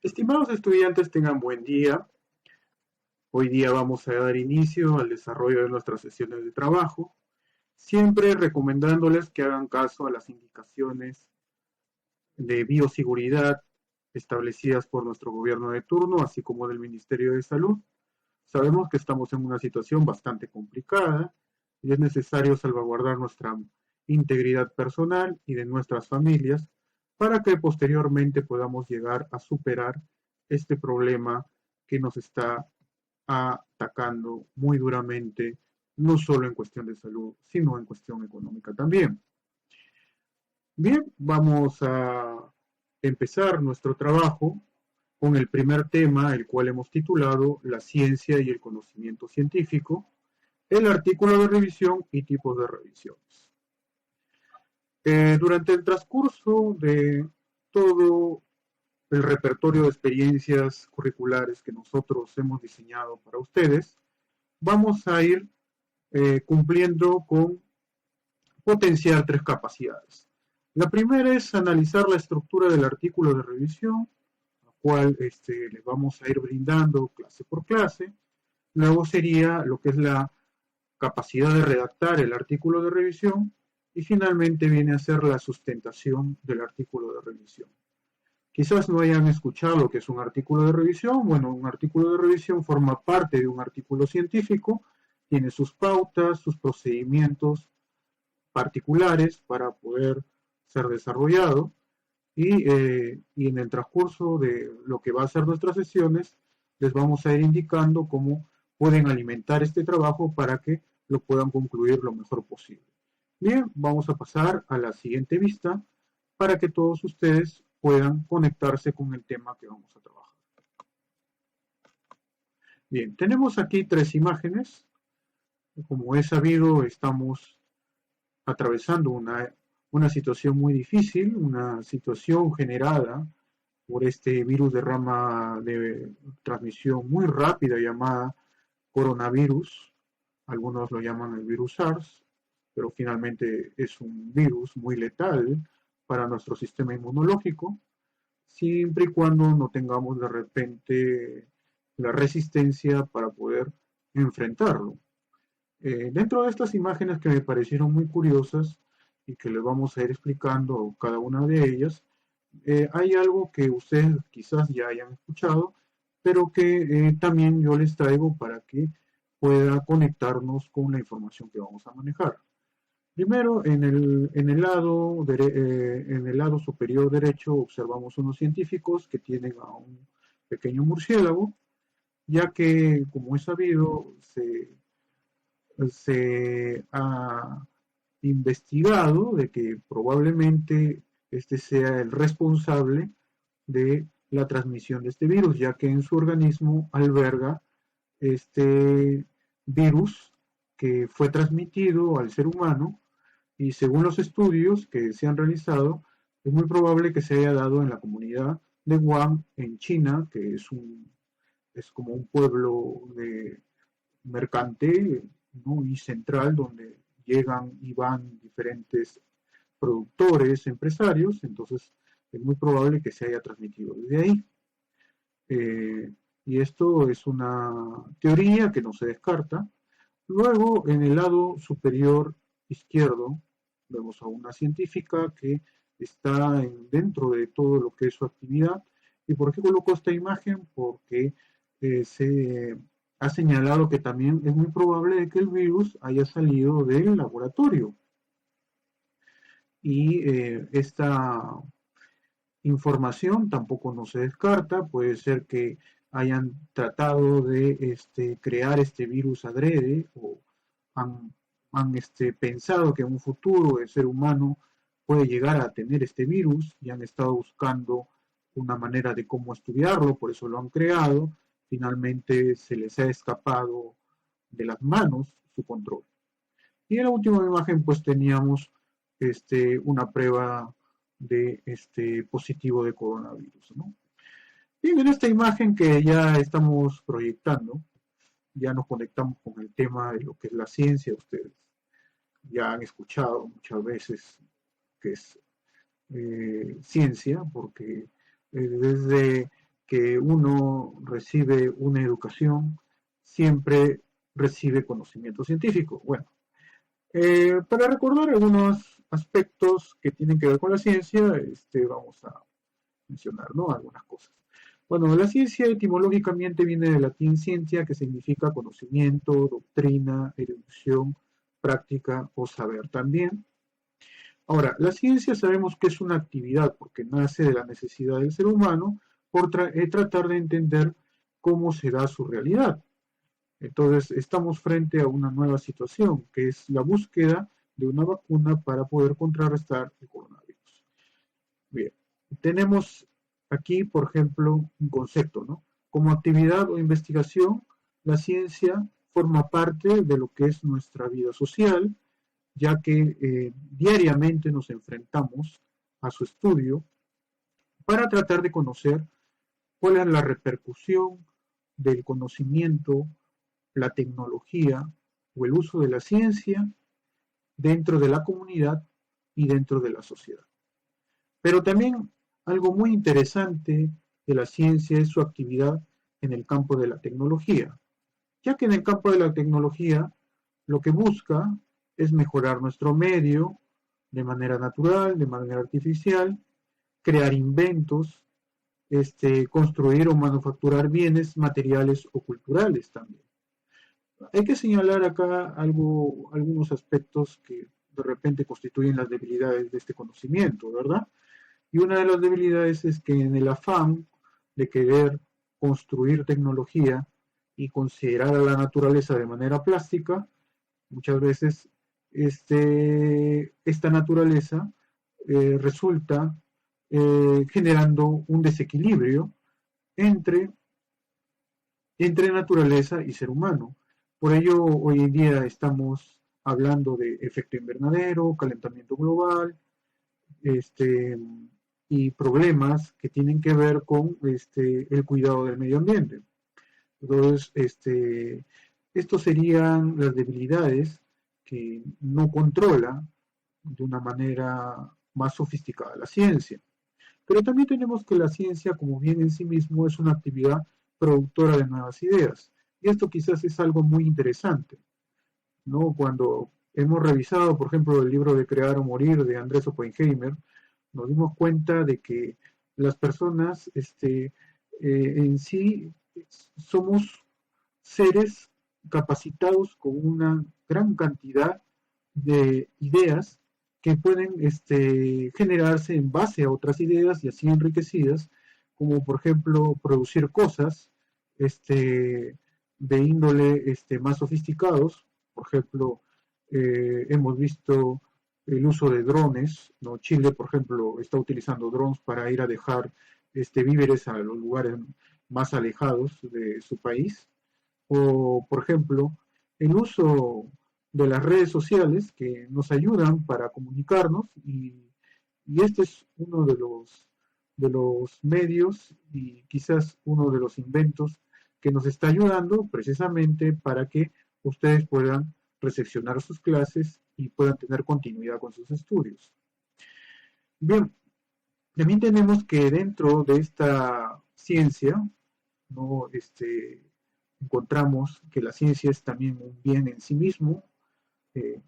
Estimados estudiantes, tengan buen día. Hoy día vamos a dar inicio al desarrollo de nuestras sesiones de trabajo, siempre recomendándoles que hagan caso a las indicaciones de bioseguridad establecidas por nuestro gobierno de turno, así como del Ministerio de Salud. Sabemos que estamos en una situación bastante complicada y es necesario salvaguardar nuestra integridad personal y de nuestras familias para que posteriormente podamos llegar a superar este problema que nos está atacando muy duramente, no solo en cuestión de salud, sino en cuestión económica también. Bien, vamos a empezar nuestro trabajo con el primer tema, el cual hemos titulado La ciencia y el conocimiento científico, el artículo de revisión y tipos de revisiones. Durante el transcurso de todo el repertorio de experiencias curriculares que nosotros hemos diseñado para ustedes, vamos a ir cumpliendo con potenciar tres capacidades. La primera es analizar la estructura del artículo de revisión, la cual les vamos a ir brindando clase por clase. Luego sería lo que es la capacidad de redactar el artículo de revisión y finalmente viene a ser la sustentación del artículo de revisión. Quizás no hayan escuchado lo que es un artículo de revisión. Bueno, un artículo de revisión forma parte de un artículo científico, tiene sus pautas, sus procedimientos particulares para poder ser desarrollado y en el transcurso de lo que va a ser nuestras sesiones les vamos a ir indicando cómo pueden alimentar este trabajo para que lo puedan concluir lo mejor posible. Bien, vamos a pasar a la siguiente vista para que todos ustedes puedan conectarse con el tema que vamos a trabajar. Bien, tenemos aquí tres imágenes. Como es sabido, estamos atravesando una situación muy difícil, una situación generada por este virus de rama de transmisión muy rápida llamada coronavirus. Algunos lo llaman el virus SARS, pero finalmente es un virus muy letal para nuestro sistema inmunológico, siempre y cuando no tengamos de repente la resistencia para poder enfrentarlo. Dentro de estas imágenes que me parecieron muy curiosas y que les vamos a ir explicando cada una de ellas, hay algo que ustedes quizás ya hayan escuchado, pero que también yo les traigo para que pueda conectarnos con la información que vamos a manejar. Primero, en el lado superior derecho observamos unos científicos que tienen a un pequeño murciélago, ya que, como es sabido, se ha investigado de que probablemente este sea el responsable de la transmisión de este virus, ya que en su organismo alberga este virus que fue transmitido al ser humano y según los estudios que se han realizado, es muy probable que se haya dado en la comunidad de Wuhan, en China, que es como un pueblo de mercante, ¿no? Y central donde llegan y van diferentes productores, empresarios, entonces es muy probable que se haya transmitido desde ahí. Y esto es una teoría que no se descarta. Luego, en el lado superior izquierdo, vemos a una científica que está dentro de todo lo que es su actividad. ¿Y por qué coloco esta imagen? Porque se ha señalado que también es muy probable que el virus haya salido del laboratorio. Y esta información tampoco no se descarta, puede ser que hayan tratado de crear este virus adrede o han pensado que en un futuro el ser humano puede llegar a tener este virus y han estado buscando una manera de cómo estudiarlo, por eso lo han creado, finalmente se les ha escapado de las manos su control. Y en la última imagen pues teníamos una prueba de positivo de coronavirus, ¿no? Bien, en esta imagen que ya estamos proyectando, ya nos conectamos con el tema de lo que es la ciencia. Ustedes ya han escuchado muchas veces que es ciencia, porque desde que uno recibe una educación, siempre recibe conocimiento científico. Bueno, para recordar algunos aspectos que tienen que ver con la ciencia, vamos a mencionar, ¿no?, algunas cosas. Bueno, la ciencia etimológicamente viene del latín ciencia, que significa conocimiento, doctrina, erudición, práctica o saber también. Ahora, la ciencia sabemos que es una actividad porque nace de la necesidad del ser humano por tratar de entender cómo se da su realidad. Entonces, estamos frente a una nueva situación, que es la búsqueda de una vacuna para poder contrarrestar el coronavirus. Bien, tenemos aquí, por ejemplo, un concepto, ¿no? Como actividad o investigación, la ciencia forma parte de lo que es nuestra vida social, ya que diariamente nos enfrentamos a su estudio para tratar de conocer cuál es la repercusión del conocimiento, la tecnología o el uso de la ciencia dentro de la comunidad y dentro de la sociedad. Pero también algo muy interesante de la ciencia es su actividad en el campo de la tecnología, ya que en el campo de la tecnología lo que busca es mejorar nuestro medio de manera natural, de manera artificial, crear inventos, construir o manufacturar bienes materiales o culturales también. Hay que señalar acá algunos aspectos que de repente constituyen las debilidades de este conocimiento, ¿verdad? Y una de las debilidades es que en el afán de querer construir tecnología y considerar a la naturaleza de manera plástica, muchas veces esta naturaleza resulta generando un desequilibrio entre, entre naturaleza y ser humano. Por ello, hoy en día estamos hablando de efecto invernadero, calentamiento global, este, y problemas que tienen que ver con el cuidado del medio ambiente. Entonces, estos serían las debilidades que no controla de una manera más sofisticada la ciencia. Pero también tenemos que la ciencia, como bien en sí mismo, es una actividad productora de nuevas ideas. Y esto quizás es algo muy interesante, ¿no? Cuando hemos revisado, por ejemplo, el libro de Crear o Morir de Andrés Oppenheimer, nos dimos cuenta de que las personas en sí somos seres capacitados con una gran cantidad de ideas que pueden generarse en base a otras ideas y así enriquecidas, como por ejemplo producir cosas de índole más sofisticados. Por ejemplo, hemos visto el uso de drones, ¿no? Chile, por ejemplo, está utilizando drones para ir a dejar víveres a los lugares más alejados de su país. O, por ejemplo, el uso de las redes sociales que nos ayudan para comunicarnos y este es uno de los medios y quizás uno de los inventos que nos está ayudando precisamente para que ustedes puedan recepcionar sus clases y puedan tener continuidad con sus estudios. Bien, también tenemos que dentro de esta ciencia, ¿no? Encontramos que la ciencia es también un bien en sí mismo,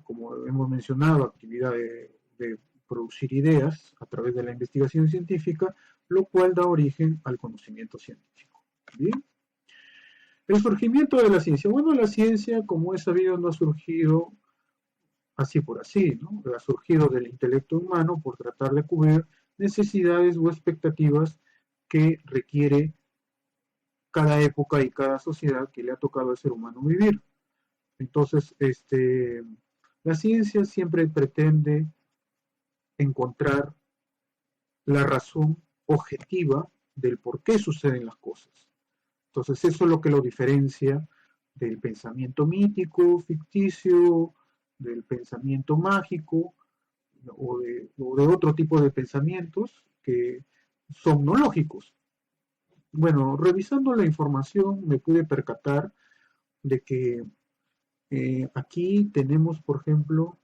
como hemos mencionado, actividad de producir ideas a través de la investigación científica, lo cual da origen al conocimiento científico. ¿Bien? El surgimiento de la ciencia. Bueno, la ciencia, como es sabido, no ha surgido así por así, ¿no? Ha surgido del intelecto humano por tratar de cubrir necesidades o expectativas que requiere cada época y cada sociedad que le ha tocado al ser humano vivir. Entonces, la ciencia siempre pretende encontrar la razón objetiva del por qué suceden las cosas. Entonces, eso es lo que lo diferencia del pensamiento mítico, ficticio, del pensamiento mágico o de otro tipo de pensamientos que son no lógicos. Bueno, revisando la información me pude percatar de que aquí tenemos, por ejemplo,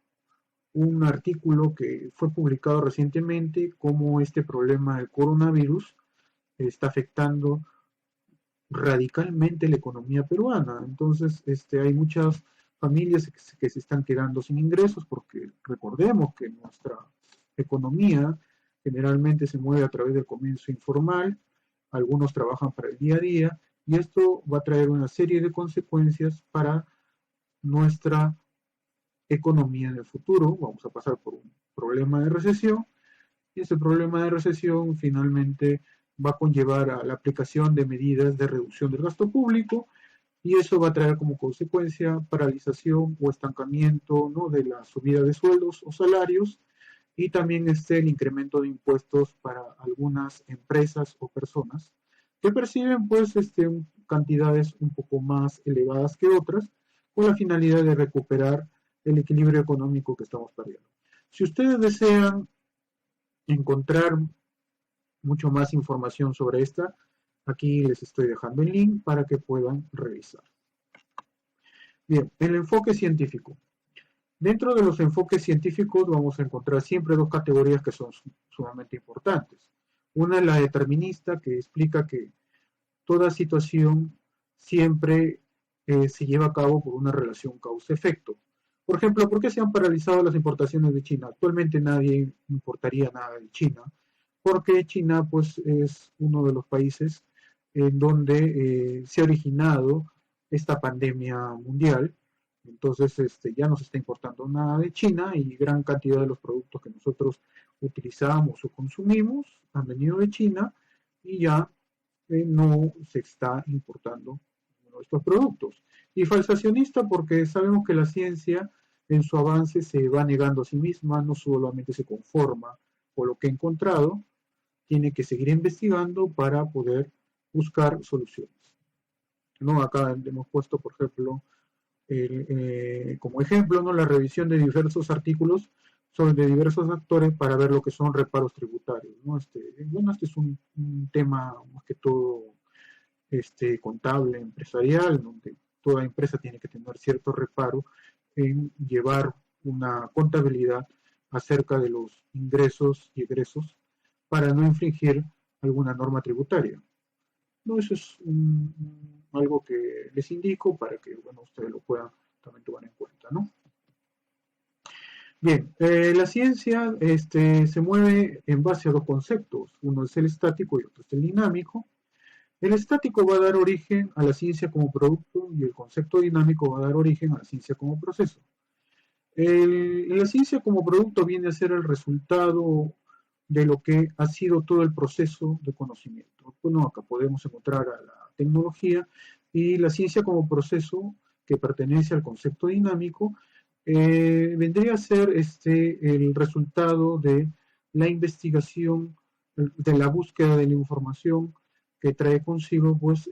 un artículo que fue publicado recientemente como este problema del coronavirus está afectando radicalmente la economía peruana. Entonces, hay muchas familias que se están quedando sin ingresos porque recordemos que nuestra economía generalmente se mueve a través del comercio informal, algunos trabajan para el día a día y esto va a traer una serie de consecuencias para nuestra economía en el futuro. Vamos a pasar por un problema de recesión y ese problema de recesión finalmente va a conllevar a la aplicación de medidas de reducción del gasto público y eso va a traer como consecuencia paralización o estancamiento, ¿no?, de la subida de sueldos o salarios y también el incremento de impuestos para algunas empresas o personas que perciben pues cantidades un poco más elevadas que otras con la finalidad de recuperar el equilibrio económico que estamos perdiendo. Si ustedes desean encontrar mucho más información sobre esta, aquí les estoy dejando el link para que puedan revisar. Bien, el enfoque científico. Dentro de los enfoques científicos vamos a encontrar siempre dos categorías que son sumamente importantes. Una es la determinista, que explica que toda situación siempre se lleva a cabo por una relación causa-efecto. Por ejemplo, ¿por qué se han paralizado las importaciones de China? Actualmente nadie importaría nada de China, porque China pues, es uno de los países en donde se ha originado esta pandemia mundial. Entonces ya no se está importando nada de China y gran cantidad de los productos que nosotros utilizamos o consumimos han venido de China y ya no se está importando estos productos. Y falsacionista porque sabemos que la ciencia en su avance se va negando a sí misma, no solamente se conforma con lo que ha encontrado, tiene que seguir investigando para poder buscar soluciones. ¿No? Acá hemos puesto, por ejemplo, como ejemplo, ¿no?, la revisión de diversos artículos de diversos actores para ver lo que son reparos tributarios, ¿no? Bueno, este es un tema más que todo contable, empresarial, donde toda empresa tiene que tener cierto reparo en llevar una contabilidad acerca de los ingresos y egresos para no infringir alguna norma tributaria. No, eso es algo que les indico para que, bueno, ustedes lo puedan también tomar en cuenta, ¿no? Bien, la ciencia se mueve en base a dos conceptos. Uno es el estático y otro es el dinámico. El estático va a dar origen a la ciencia como producto y el concepto dinámico va a dar origen a la ciencia como proceso. La ciencia como producto viene a ser el resultado de lo que ha sido todo el proceso de conocimiento. Bueno, acá podemos encontrar a la tecnología y la ciencia como proceso que pertenece al concepto dinámico vendría a ser el resultado de la investigación, de la búsqueda de la información que trae consigo pues,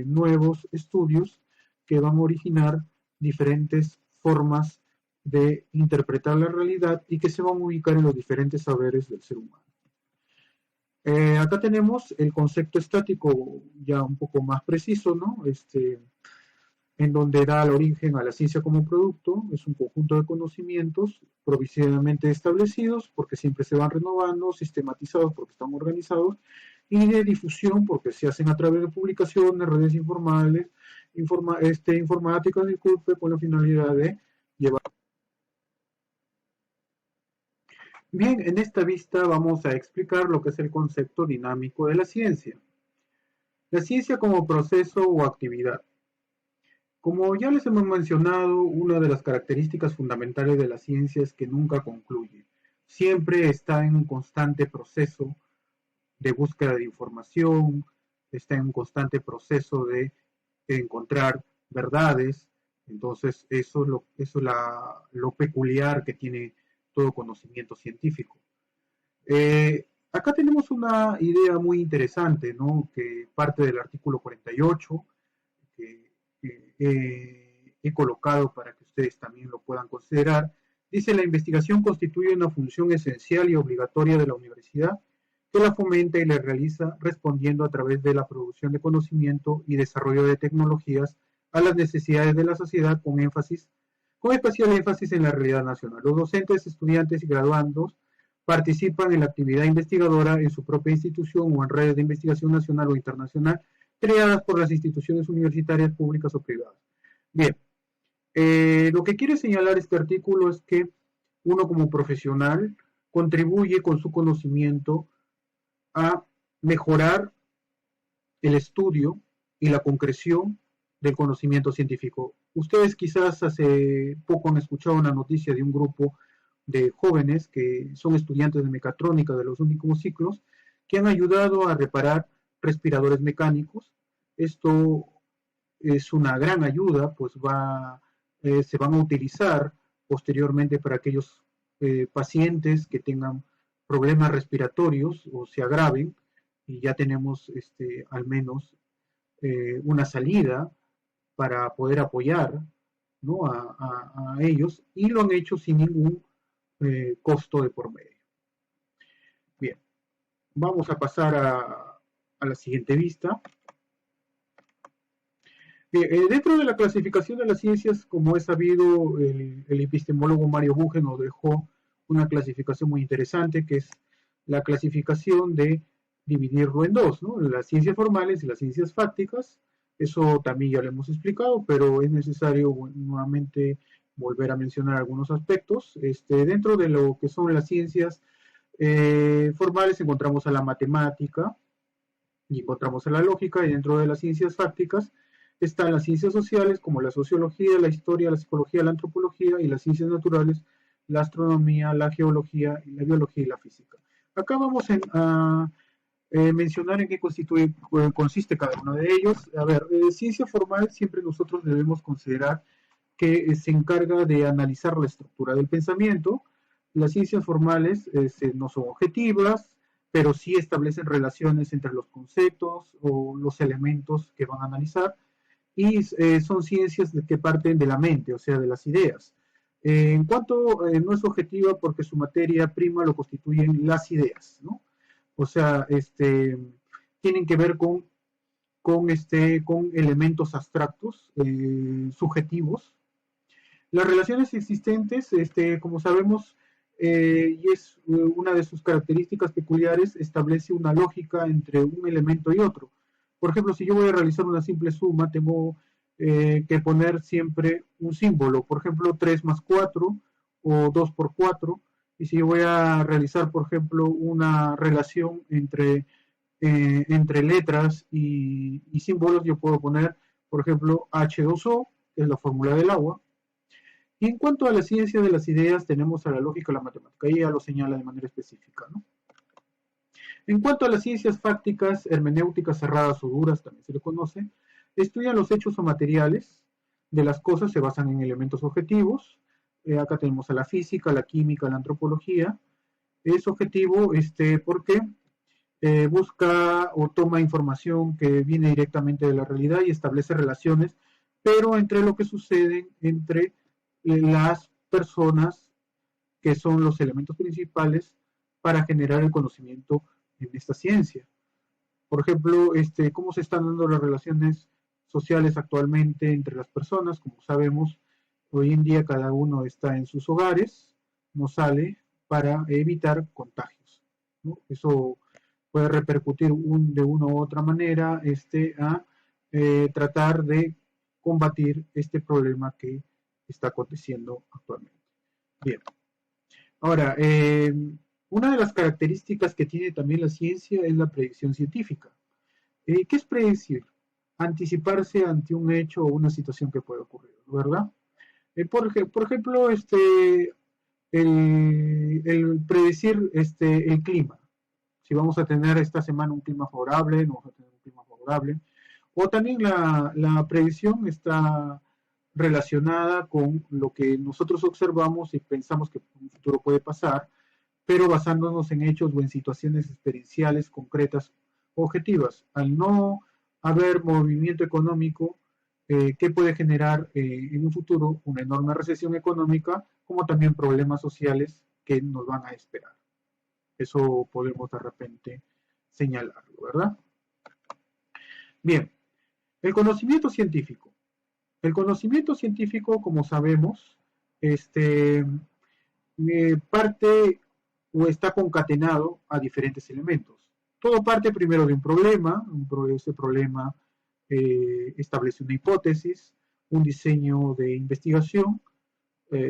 nuevos estudios que van a originar diferentes formas de interpretar la realidad y que se van a ubicar en los diferentes saberes del ser humano. Acá tenemos el concepto estático ya un poco más preciso, ¿no? En donde da el origen a la ciencia como producto, es un conjunto de conocimientos provisionalmente establecidos porque siempre se van renovando, sistematizados porque están organizados, y de difusión porque se hacen a través de publicaciones, redes informales, informáticas, disculpe, con la finalidad de llevar. Bien, en esta vista vamos a explicar lo que es el concepto dinámico de la ciencia. La ciencia como proceso o actividad. Como ya les hemos mencionado, una de las características fundamentales de la ciencia es que nunca concluye. Siempre está en un constante proceso de búsqueda de información, está en un constante proceso de encontrar verdades. Entonces, eso es lo peculiar que tiene todo conocimiento científico. Acá tenemos una idea muy interesante, ¿no?, que parte del artículo 48, que he colocado para que ustedes también lo puedan considerar. Dice: la investigación constituye una función esencial y obligatoria de la universidad que la fomenta y la realiza respondiendo a través de la producción de conocimiento y desarrollo de tecnologías a las necesidades de la sociedad con especial énfasis en la realidad nacional. Los docentes, estudiantes y graduandos participan en la actividad investigadora en su propia institución o en redes de investigación nacional o internacional creadas por las instituciones universitarias públicas o privadas. Bien, lo que quiere señalar este artículo es que uno como profesional contribuye con su conocimiento a mejorar el estudio y la concreción del conocimiento científico. Ustedes quizás hace poco han escuchado una noticia de un grupo de jóvenes que son estudiantes de mecatrónica de los últimos ciclos que han ayudado a reparar respiradores mecánicos. Esto es una gran ayuda, pues se van a utilizar posteriormente para aquellos pacientes que tengan problemas respiratorios o se agraven, y ya tenemos al menos una salida para poder apoyar, ¿no? a ellos, y lo han hecho sin ningún costo de por medio. Bien, vamos a pasar a la siguiente vista. Bien, dentro de la clasificación de las ciencias, como es sabido, el epistemólogo Mario Bunge nos dejó una clasificación muy interesante, que es la clasificación de dividirlo en dos, ¿no? Las ciencias formales y las ciencias fácticas. Eso también ya lo hemos explicado, pero es necesario nuevamente volver a mencionar algunos aspectos. Dentro de lo que son las ciencias formales encontramos a la matemática y encontramos a la lógica, y dentro de las ciencias fácticas están las ciencias sociales como la sociología, la historia, la psicología, la antropología, y las ciencias naturales, la astronomía, la geología, la biología y la física. Acá vamos a mencionar en qué consiste cada uno de ellos. A ver, ciencia formal siempre nosotros debemos considerar que se encarga de analizar la estructura del pensamiento. Las ciencias formales no son objetivas, pero sí establecen relaciones entre los conceptos o los elementos que van a analizar, y son ciencias que parten de la mente, o sea, de las ideas. En cuanto no es objetiva porque su materia prima lo constituyen las ideas, ¿no? O sea, tienen que ver con elementos abstractos, subjetivos. Las relaciones existentes, como sabemos, y es una de sus características peculiares, establece una lógica entre un elemento y otro. Por ejemplo, si yo voy a realizar una simple suma, tengo que poner siempre un símbolo, por ejemplo, 3 más 4 o 2 por 4. Y si yo voy a realizar, por ejemplo, una relación entre letras y símbolos, yo puedo poner, por ejemplo, H2O, que es la fórmula del agua. Y en cuanto a la ciencia de las ideas, tenemos a la lógica y la matemática. Ahí ya lo señala de manera específica, ¿no? En cuanto a las ciencias fácticas, hermenéuticas cerradas o duras, también se le conoce, estudian los hechos o materiales de las cosas, se basan en elementos objetivos. Acá tenemos a la física, la química, la antropología. Es objetivo porque busca o toma información que viene directamente de la realidad y establece relaciones, pero entre lo que sucede entre las personas, que son los elementos principales para generar el conocimiento en esta ciencia. Por ejemplo, cómo se están dando las relaciones sociales actualmente entre las personas. Como sabemos, hoy en día cada uno está en sus hogares, no sale para evitar contagios, ¿no? Eso puede repercutir de una u otra manera a tratar de combatir este problema que está aconteciendo actualmente. Bien. Ahora, una de las características que tiene también la ciencia es la predicción científica. ¿Qué es predecir? Anticiparse ante un hecho o una situación que puede ocurrir, ¿verdad? Por ejemplo, el predecir el clima. Si vamos a tener esta semana un clima favorable, no vamos a tener un clima favorable. O también la predicción está relacionada con lo que nosotros observamos y pensamos que en un futuro puede pasar, pero basándonos en hechos o en situaciones experienciales concretas objetivas. Al no haber movimiento económico, que puede generar en un futuro una enorme recesión económica, como también problemas sociales que nos van a esperar. Eso podemos de repente señalarlo, ¿verdad? Bien, el conocimiento científico. El conocimiento científico, como sabemos, parte o está concatenado a diferentes elementos. Todo parte primero de un problema, ese problema establece una hipótesis, un diseño de investigación,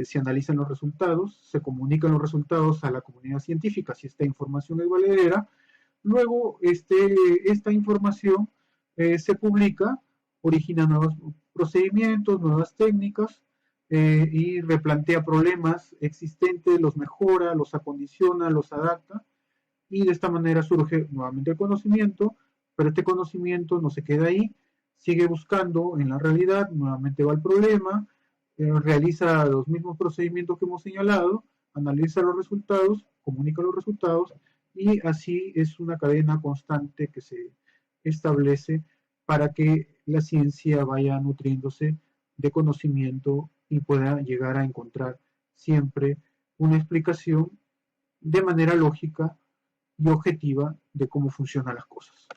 se analizan los resultados, se comunican los resultados a la comunidad científica si esta información es valedera, luego esta información se publica, origina nuevos procedimientos, nuevas técnicas y replantea problemas existentes, los mejora, los acondiciona, los adapta y de esta manera surge nuevamente el conocimiento, pero este conocimiento no se queda ahí, sigue buscando en la realidad, nuevamente va al problema, realiza los mismos procedimientos que hemos señalado, analiza los resultados, comunica los resultados y así es una cadena constante que se establece para que la ciencia vaya nutriéndose de conocimiento y pueda llegar a encontrar siempre una explicación de manera lógica y objetiva de cómo funcionan las cosas.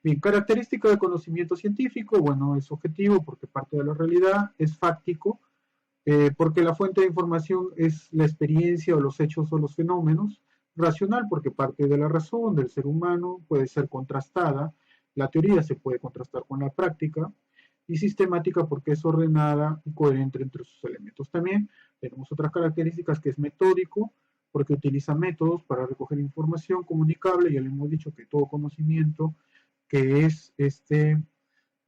Bien, característica del conocimiento científico, bueno, es objetivo porque parte de la realidad, es fáctico, porque la fuente de información es la experiencia o los hechos o los fenómenos, racional porque parte de la razón del ser humano, puede ser contrastada, la teoría se puede contrastar con la práctica, y sistemática porque es ordenada y coherente entre sus elementos. También tenemos otras características que es metódico, porque utiliza métodos para recoger información comunicable, ya le hemos dicho que todo conocimiento que es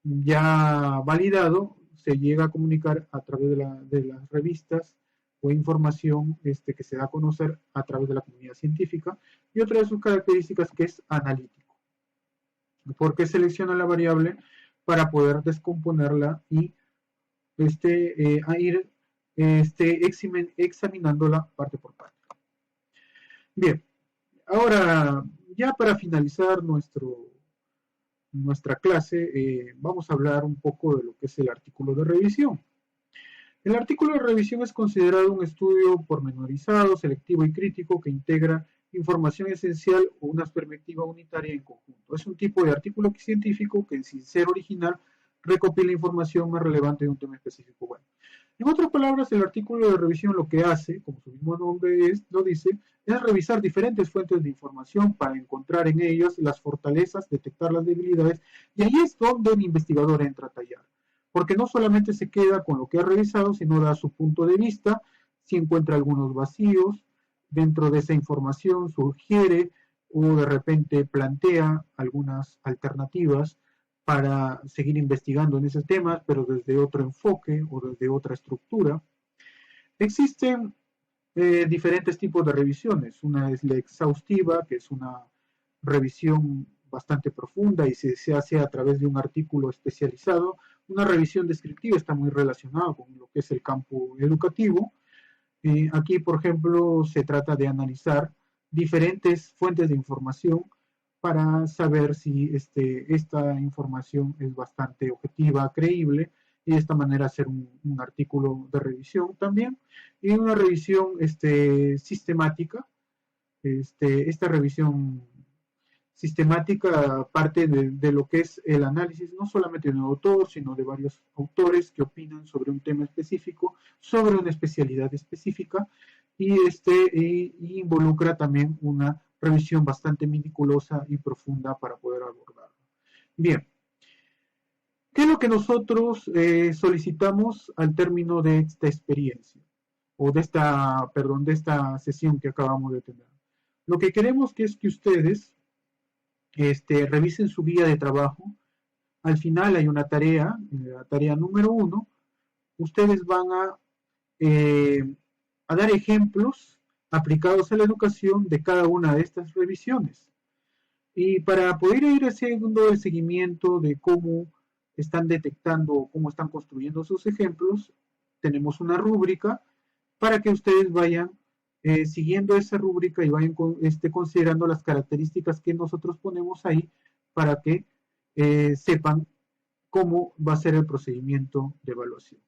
ya validado se llega a comunicar a través de las revistas o información que se da a conocer a través de la comunidad científica, y otra de sus características que es analítico, porque selecciona la variable para poder descomponerla y a ir examinándola parte por parte. Bien, ahora ya para finalizar nuestra clase, vamos a hablar un poco de lo que es el artículo de revisión. El artículo de revisión es considerado un estudio pormenorizado, selectivo y crítico que integra información esencial o una perspectiva unitaria en conjunto. Es un tipo de artículo científico que, sin ser original, recopila información más relevante de un tema específico. Bueno, en otras palabras, el artículo de revisión lo que hace, como su mismo nombre lo dice, es revisar diferentes fuentes de información para encontrar en ellas las fortalezas, detectar las debilidades, y ahí es donde el investigador entra a tallar. Porque no solamente se queda con lo que ha revisado, sino da su punto de vista, si encuentra algunos vacíos, dentro de esa información sugiere o de repente plantea algunas alternativas para seguir investigando en esos temas, pero desde otro enfoque o desde otra estructura. Existen diferentes tipos de revisiones. Una es la exhaustiva, que es una revisión bastante profunda y se hace a través de un artículo especializado. Una revisión descriptiva está muy relacionada con lo que es el campo educativo. Aquí, por ejemplo, se trata de analizar diferentes fuentes de información para saber si esta información es bastante objetiva, creíble, y de esta manera hacer un artículo de revisión también. Y una revisión sistemática. Esta revisión sistemática parte de lo que es el análisis, no solamente de un autor, sino de varios autores que opinan sobre un tema específico, sobre una especialidad específica, y involucra también una revisión bastante meticulosa y profunda para poder abordarlo. Bien, ¿qué es lo que nosotros solicitamos al término de esta experiencia? O de esta sesión que acabamos de tener. Lo que queremos es que ustedes revisen su guía de trabajo. Al final hay una tarea, la tarea número 1. Ustedes van a dar ejemplos aplicados a la educación de cada una de estas revisiones. Y para poder ir haciendo el seguimiento de cómo están detectando, cómo están construyendo sus ejemplos, tenemos una rúbrica para que ustedes vayan siguiendo esa rúbrica y vayan considerando las características que nosotros ponemos ahí para que sepan cómo va a ser el procedimiento de evaluación.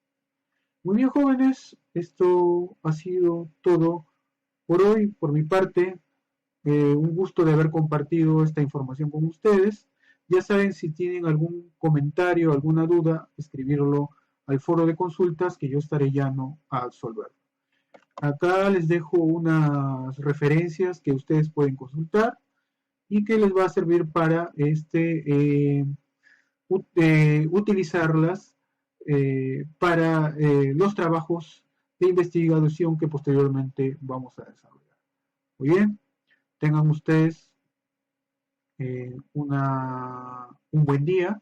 Muy bien, jóvenes, esto ha sido todo por hoy, por mi parte. Un gusto de haber compartido esta información con ustedes. Ya saben, si tienen algún comentario, alguna duda, escribirlo al foro de consultas que yo estaré llano a absolver. Acá les dejo unas referencias que ustedes pueden consultar y que les va a servir para utilizarlas para los trabajos de investigación que posteriormente vamos a desarrollar. Muy bien, tengan ustedes un buen día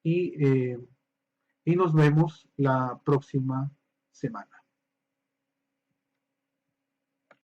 y, y nos vemos la próxima semana.